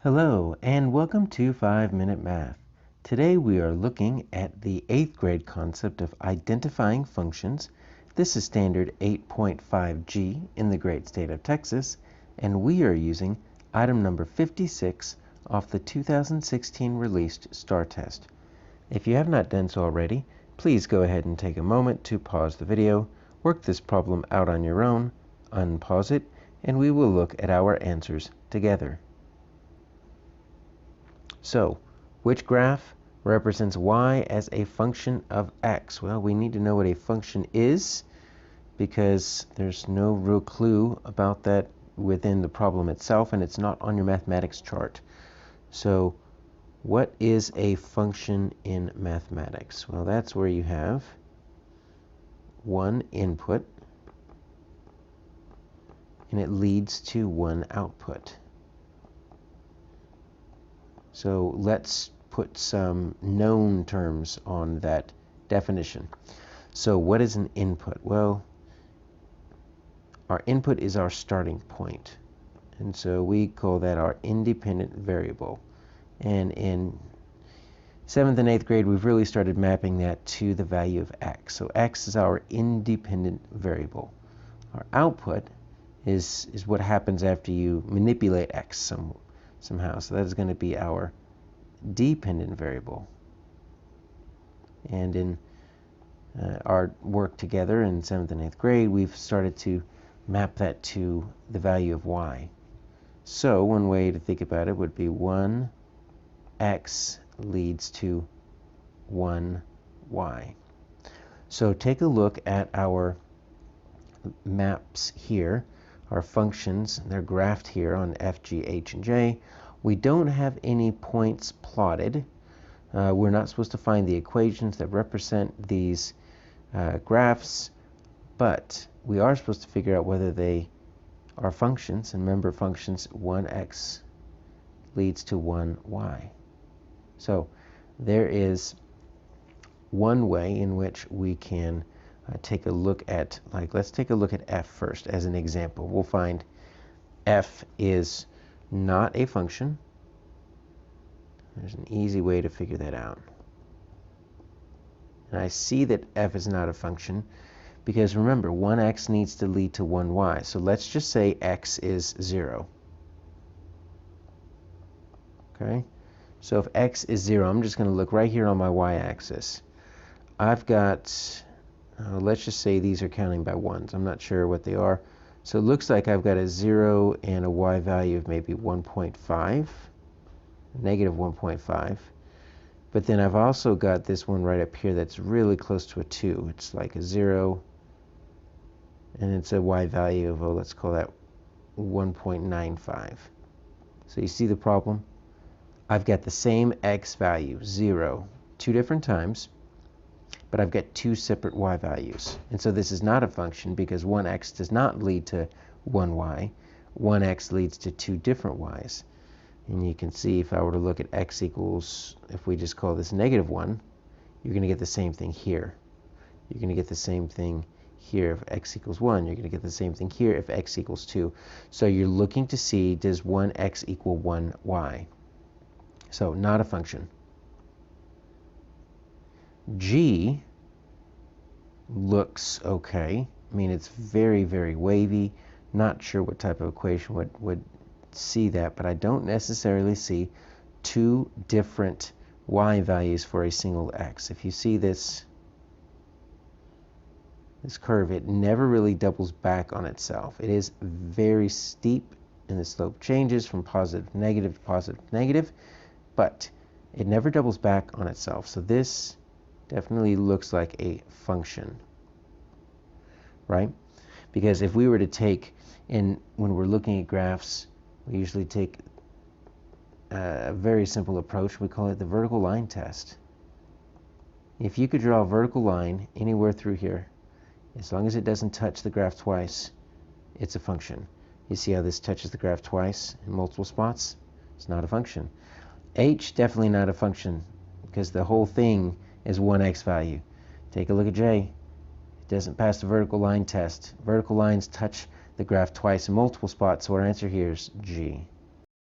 Hello and welcome to 5-Minute Math. Today we are looking at the 8th grade concept of identifying functions. This is standard 8.5G in the great state of Texas, and we are using item number 56 off the 2016 released STAAR test. If you have not done so already, please go ahead and take a moment to pause the video, work this problem out on your own, unpause it, and we will look at our answers together. So, which graph represents y as a function of x? Well, we need to know what a function is because there's no real clue about that within the problem itself, and it's not on your mathematics chart. So, what is a function in mathematics? Well, that's where you have one input and it leads to one output. So let's put some known terms on that definition. So what is an input? Well, our input is our starting point. And so we call that our independent variable. And in 7th and 8th grade, we've really started mapping that to the value of x. So x is our independent variable. Our output is what happens after you manipulate x somehow. So that is going to be our dependent variable. And in our work together in 7th and 8th grade, we've started to map that to the value of y. So one way to think about it would be 1x leads to 1y. So take a look at our maps here. Our functions, they're graphed here on f, g, h, and j. We don't have any points plotted. We're not supposed to find the equations that represent these graphs, but we are supposed to figure out whether they are functions. And remember, functions 1x leads to 1y. So there is one way in which we can take a look at, let's take a look at f first as an example. We'll find f is not a function. There's an easy way to figure that out. And I see that f is not a function because remember, 1x needs to lead to 1y. So let's just say x is 0. Okay? So if x is 0, I'm just going to look right here on my y-axis. I've got let's just say these are counting by ones. I'm not sure what they are. So it looks like I've got a 0 and a y value of maybe 1.5, negative 1.5. But then I've also got this one right up here that's really close to a 2. It's like a 0, and it's a y value of, let's call that 1.95. So you see the problem? I've got the same x value, 0, 2 different times, but I've got 2 separate y values. And so this is not a function because 1x does not lead to 1y. 1x leads to 2 different y's. And you can see if I were to look at x equals, if we just call this negative 1, you're going to get the same thing here. You're going to get the same thing here if x equals 1. You're going to get the same thing here if x equals 2. So you're looking to see, does 1x equal 1y? So not a function. G looks okay. I mean, it's very, very wavy. Not sure what type of equation would see that, but I don't necessarily see 2 different y values for a single x. If you see this curve, it never really doubles back on itself. It is very steep, and the slope changes from positive to positive to negative, but it never doubles back on itself. So this definitely looks like a function, right? Because if we were to take, when we're looking at graphs, we usually take a very simple approach. We call it the vertical line test. If you could draw a vertical line anywhere through here, as long as it doesn't touch the graph twice, it's a function. You see how this touches the graph twice in multiple spots? It's not a function. H, definitely not a function because the whole thing is 1x value. Take a look at J. It doesn't pass the vertical line test. Vertical lines touch the graph twice in multiple spots, so our answer here is G.